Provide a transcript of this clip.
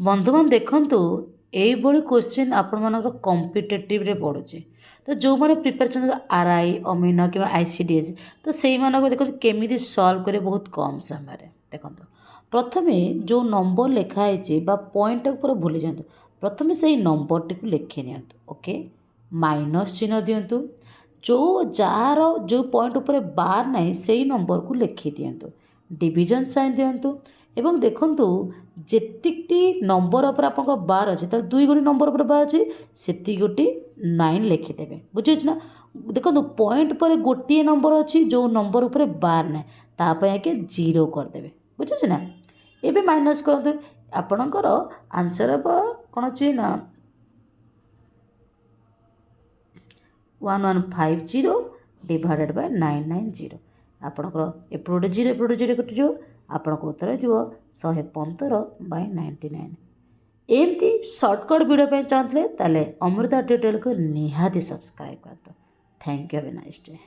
बंधुमान देखु यही क्वेश्चन आपण कॉम्पिटिटिव रे पड़ुचे तो जो मैंने प्रिपेरेसन आरआई अमीन कि आईसीडीएस तो से देखो केमी सल्व करे बहुत कम समय देखो प्रथम जो नंबर लिखाई पॉइंट पूरा भूली जातु प्रथम से नंबर टी लिखि नि ओके माइनस चिन्ह दिंतु जो जार जो पॉइंट उपर बार ना से नंबर को लिखि दिंतु डिविजन साइन दिंतु एवं देखंतु जेतिकटी नंबर उपर आप बार अच्छे तो दुई गोटी नंबर उपर बार अच्छे से गोटी 9 लिखिदेवे बुझे ना देखो पॉइंट पर गोटे नंबर अच्छी जो नंबर उपर बार ना ताप आगे 0 करदे बुझे ना ये माइनस करते आपणकर आंसर हम कौन अच्छे ना 1150 डिवाइडेड बाय 990 आपणकर एपटे 0 एपटे 0 कटिज आपण उत्तर जो 115/99 एमती सर्टकट वीडियो चाहते अमृता ट्यूटोरियल को निहाती सब्सक्राइब करते thank you have a nice day.